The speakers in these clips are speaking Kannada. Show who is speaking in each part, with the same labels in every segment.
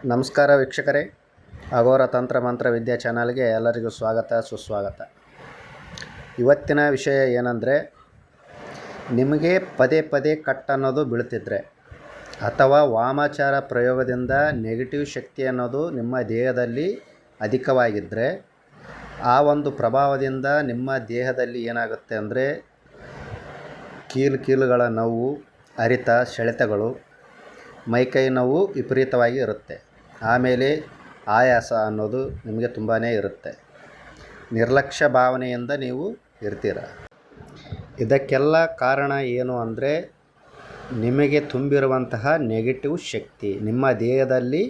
Speaker 1: ನಮಸ್ಕಾರ ವೀಕ್ಷಕರೇ, ಅಘೋರ ತಂತ್ರ ಮಂತ್ರ ವಿದ್ಯಾ ಚಾನಲ್ಗೆ ಎಲ್ಲರಿಗೂ ಸ್ವಾಗತ ಸುಸ್ವಾಗತ. ಇವತ್ತಿನ ವಿಷಯ ಏನಂದರೆ, ನಿಮಗೆ ಪದೇ ಪದೇ ಕಟ್ ಅನ್ನೋದು ಬೀಳ್ತಿದ್ರೆ ಅಥವಾ ವಾಮಾಚಾರ ಪ್ರಯೋಗದಿಂದ ನೆಗೆಟಿವ್ ಶಕ್ತಿ ಅನ್ನೋದು ನಿಮ್ಮ ದೇಹದಲ್ಲಿ ಅಧಿಕವಾಗಿದ್ದರೆ ಆ ಒಂದು ಪ್ರಭಾವದಿಂದ ನಿಮ್ಮ ದೇಹದಲ್ಲಿ ಏನಾಗುತ್ತೆ ಅಂದರೆ ಕೀಲುಗಳ ನೋವು, ಅರಿತ, ಸೆಳೆತಗಳು, ಮೈಕೈ ನೋವು ವಿಪರೀತವಾಗಿ ಇರುತ್ತೆ. ಆಮೇಲೆ ಆಯಾಸ ಅನ್ನೋದು ನಿಮಗೆ ತುಂಬಾ ಇರುತ್ತೆ. ನಿರ್ಲಕ್ಷ್ಯ ಭಾವನೆಯಿಂದ ನೀವು ಇರ್ತೀರ. ಇದಕ್ಕೆಲ್ಲ ಕಾರಣ ಏನು ಅಂದರೆ ನಿಮಗೆ ತುಂಬಿರುವಂತಹ ನೆಗೆಟಿವ್ ಶಕ್ತಿ. ನಿಮ್ಮ ದೇಹದಲ್ಲಿ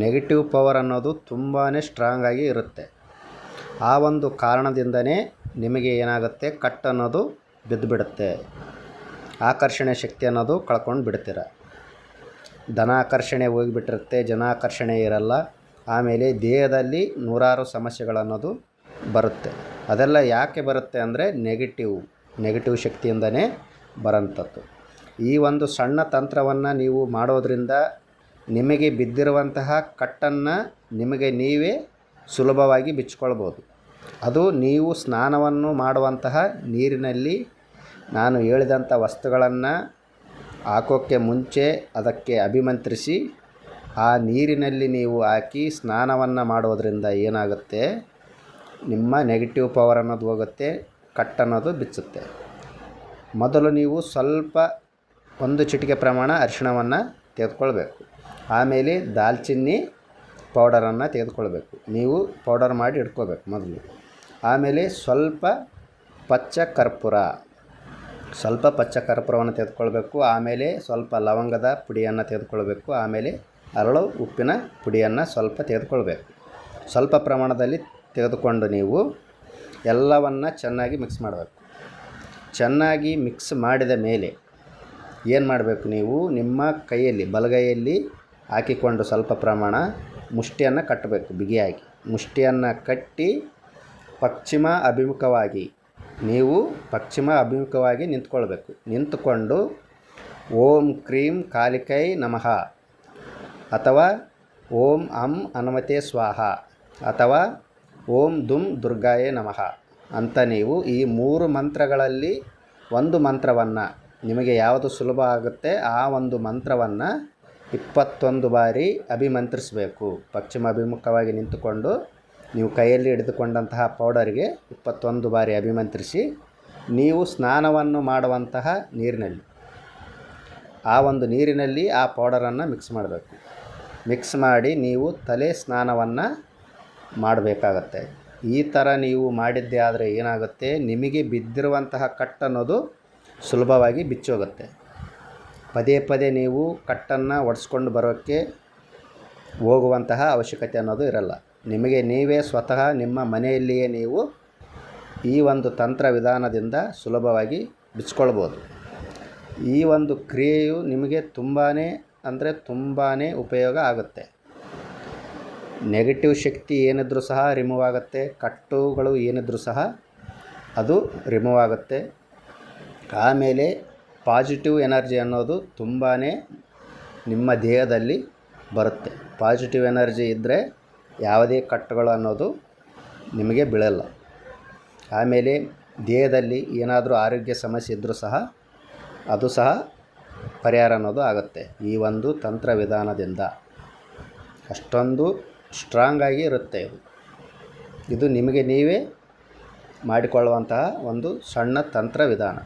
Speaker 1: ನೆಗೆಟಿವ್ ಪವರ್ ಅನ್ನೋದು ತುಂಬಾ ಸ್ಟ್ರಾಂಗ್ ಆಗಿ ಇರುತ್ತೆ. ಆ ಒಂದು ಕಾರಣದಿಂದನೇ ನಿಮಗೆ ಏನಾಗುತ್ತೆ, ಕಟ್ ಅನ್ನೋದು ಬಿದ್ದುಬಿಡುತ್ತೆ. ಆಕರ್ಷಣೆ ಶಕ್ತಿ ಅನ್ನೋದು ಕಳ್ಕೊಂಡು ಬಿಡ್ತೀರ. ಧನಾಕರ್ಷಣೆ ಹೋಗಿಬಿಟ್ಟಿರುತ್ತೆ, ಜನಾಕರ್ಷಣೆ ಇರಲ್ಲ. ಆಮೇಲೆ ದೇಹದಲ್ಲಿ ನೂರಾರು ಸಮಸ್ಯೆಗಳನ್ನೋದು ಬರುತ್ತೆ. ಅದೆಲ್ಲ ಯಾಕೆ ಬರುತ್ತೆ ಅಂದರೆ ನೆಗೆಟಿವ್ ಶಕ್ತಿಯಿಂದನೇ ಬರೋಂಥದ್ದು. ಈ ಒಂದು ಸಣ್ಣ ತಂತ್ರವನ್ನು ನೀವು ಮಾಡೋದರಿಂದ ನಿಮಗೆ ಬಿದ್ದಿರುವಂತಹ ಕಟ್ಟನ್ನು ನಿಮಗೆ ನೀವೇ ಸುಲಭವಾಗಿ ಬಿಚ್ಕೊಳ್ಬೋದು. ಅದು ನೀವು ಸ್ನಾನವನ್ನು ಮಾಡುವಂತಹ ನೀರಿನಲ್ಲಿ ನಾನು ಹೇಳಿದಂಥ ವಸ್ತುಗಳನ್ನು ಹಾಕೋಕ್ಕೆ ಮುಂಚೆ ಅದಕ್ಕೆ ಅಭಿಮಂತ್ರಿಸಿ ಆ ನೀರಿನಲ್ಲಿ ನೀವು ಹಾಕಿ ಸ್ನಾನವನ್ನು ಮಾಡೋದರಿಂದ ಏನಾಗುತ್ತೆ, ನಿಮ್ಮ ನೆಗೆಟಿವ್ ಪವರ್ ಅನ್ನೋದು ಹೋಗುತ್ತೆ, ಕಟ್ ಅನ್ನೋದು ಬಿಚ್ಚುತ್ತೆ. ಮೊದಲು ನೀವು ಸ್ವಲ್ಪ 1 ಚಿಟಿಕೆ ಪ್ರಮಾಣ ಅರಿಶಿಣವನ್ನು ತೆಗೆದುಕೊಳ್ಬೇಕು. ಆಮೇಲೆ ದಾಲ್ಚಿನ್ನಿ ಪೌಡರನ್ನು ತೆಗೆದುಕೊಳ್ಬೇಕು. ನೀವು ಪೌಡರ್ ಮಾಡಿ ಇಟ್ಕೋಬೇಕು ಮೊದಲು. ಆಮೇಲೆ ಸ್ವಲ್ಪ ಪಚ್ಚ ಕರ್ಪೂರವನ್ನು ತೆಗೆದುಕೊಳ್ಬೇಕು. ಆಮೇಲೆ ಸ್ವಲ್ಪ ಲವಂಗದ ಪುಡಿಯನ್ನು ತೆಗೆದುಕೊಳ್ಬೇಕು. ಆಮೇಲೆ ಅರಳು ಉಪ್ಪಿನ ಪುಡಿಯನ್ನು ಸ್ವಲ್ಪ ತೆಗೆದುಕೊಳ್ಬೇಕು. ಸ್ವಲ್ಪ ಪ್ರಮಾಣದಲ್ಲಿ ತೆಗೆದುಕೊಂಡು ನೀವು ಎಲ್ಲವನ್ನು ಚೆನ್ನಾಗಿ ಮಿಕ್ಸ್ ಮಾಡಬೇಕು. ಚೆನ್ನಾಗಿ ಮಿಕ್ಸ್ ಮಾಡಿದ ಮೇಲೆ ಏನು ಮಾಡಬೇಕು, ನೀವು ನಿಮ್ಮ ಕೈಯಲ್ಲಿ ಬಲಗೈಯಲ್ಲಿ ಹಾಕಿಕೊಂಡು ಸ್ವಲ್ಪ ಪ್ರಮಾಣ ಮುಷ್ಟಿಯನ್ನು ಕಟ್ಟಬೇಕು. ಬಿಗಿಯಾಗಿ ಮುಷ್ಟಿಯನ್ನು ಕಟ್ಟಿ ಪಶ್ಚಿಮ ಅಭಿಮುಖವಾಗಿ ನಿಂತ್ಕೊಳ್ಬೇಕು. ನಿಂತುಕೊಂಡು ಓಂ ಕ್ರೀಂ ಕಾಲಿಕೈ ನಮಃ ಅಥವಾ ಓಂ ಅಂ ಹನುಮತೆ ಸ್ವಾಹ ಅಥವಾ ಓಂ ದುಂ ದುರ್ಗಾಯೇ ನಮಃ ಅಂತ ನೀವು ಈ 3 ಮಂತ್ರಗಳಲ್ಲಿ ಒಂದು ಮಂತ್ರವನ್ನು, ನಿಮಗೆ ಯಾವುದು ಸುಲಭ ಆಗುತ್ತೆ ಆ ಒಂದು ಮಂತ್ರವನ್ನು 21 ಬಾರಿ ಅಭಿಮಂತ್ರಿಸಬೇಕು. ಪಶ್ಚಿಮ ಅಭಿಮುಖವಾಗಿ ನಿಂತುಕೊಂಡು ನೀವು ಕೈಯಲ್ಲಿ ಹಿಡಿದುಕೊಂಡಂತಹ ಪೌಡರ್ಗೆ 21 ಬಾರಿ ಅಭಿಮಂತ್ರಿಸಿ ನೀವು ಸ್ನಾನವನ್ನು ಮಾಡುವಂತಹ ನೀರಿನಲ್ಲಿ, ಆ ಒಂದು ನೀರಿನಲ್ಲಿ ಆ ಪೌಡರನ್ನು ಮಿಕ್ಸ್ ಮಾಡಬೇಕು. ಮಿಕ್ಸ್ ಮಾಡಿ ನೀವು ತಲೆ ಸ್ನಾನವನ್ನು ಮಾಡಬೇಕಾಗತ್ತೆ. ಈ ಥರ ನೀವು ಮಾಡಿದ್ದೇ ಆದರೆ ಏನಾಗುತ್ತೆ, ನಿಮಗೆ ಬಿದ್ದಿರುವಂತಹ ಕಟ್ ಅನ್ನೋದು ಸುಲಭವಾಗಿ ಬಿಚ್ಚೋಗುತ್ತೆ. ಪದೇ ಪದೇ ನೀವು ಕಟ್ಟನ್ನು ಒಡಿಸ್ಕೊಂಡು ಬರೋಕ್ಕೆ ಹೋಗುವಂತಹ ಅವಶ್ಯಕತೆ ಅನ್ನೋದು ಇರಲ್ಲ. ನಿಮಗೆ ನೀವೇ ಸ್ವತಃ ನಿಮ್ಮ ಮನೆಯಲ್ಲಿಯೇ ನೀವು ಈ ಒಂದು ತಂತ್ರ ವಿಧಾನದಿಂದ ಸುಲಭವಾಗಿ ಬಿಚ್ಕೊಳ್ಬೋದು. ಈ ಒಂದು ಕ್ರಿಯೆಯು ನಿಮಗೆ ತುಂಬಾ ಉಪಯೋಗ ಆಗುತ್ತೆ. ನೆಗೆಟಿವ್ ಶಕ್ತಿ ಏನಿದ್ರೂ ಸಹ ರಿಮೂವ್ ಆಗುತ್ತೆ. ಕಟ್ಟುಗಳು ಏನಿದ್ರೂ ಸಹ ಅದು ರಿಮೂವ್ ಆಗುತ್ತೆ. ಆಮೇಲೆ ಪಾಸಿಟಿವ್ ಎನರ್ಜಿ ಅನ್ನೋದು ತುಂಬಾ ನಿಮ್ಮ ದೇಹದಲ್ಲಿ ಬರುತ್ತೆ. ಪಾಸಿಟಿವ್ ಎನರ್ಜಿ ಇದ್ದರೆ ಯಾವುದೇ ಕಟ್ಟುಗಳು ಅನ್ನೋದು ನಿಮಗೆ ಬೀಳಲ್ಲ. ಆಮೇಲೆ ದೇಹದಲ್ಲಿ ಏನಾದರೂ ಆರೋಗ್ಯ ಸಮಸ್ಯೆ ಇದ್ದರೂ ಸಹ ಅದು ಸಹ ಪರಿಹಾರ ಅನ್ನೋದು ಆಗುತ್ತೆ. ಈ ಒಂದು ತಂತ್ರ ವಿಧಾನದಿಂದ ಅಷ್ಟೊಂದು ಸ್ಟ್ರಾಂಗ್ ಆಗಿ ಇರುತ್ತೆ. ಇದು ನಿಮಗೆ ನೀವೇ ಮಾಡಿಕೊಳ್ಳುವಂತಹ ಒಂದು ಸಣ್ಣ ತಂತ್ರ ವಿಧಾನ.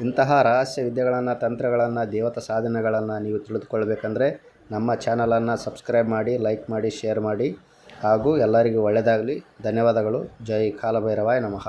Speaker 1: ಇಂತಹ ರಹಸ್ಯ ವಿದ್ಯೆಗಳನ್ನು, ತಂತ್ರಗಳನ್ನು, ದೇವತಾ ಸಾಧನೆಗಳನ್ನು ನೀವು ತಿಳಿದುಕೊಳ್ಬೇಕಂದ್ರೆ ನಮ್ಮ ಚಾನಲನ್ನು ಸಬ್ಸ್ಕ್ರೈಬ್ ಮಾಡಿ, ಲೈಕ್ ಮಾಡಿ, ಶೇರ್ ಮಾಡಿ. ಹಾಗೂ ಎಲ್ಲರಿಗೂ ಒಳ್ಳೆಯದಾಗಲಿ. ಧನ್ಯವಾದಗಳು. ಜೈ ಕಾಲಭೈರವಾಯ ನಮಃ.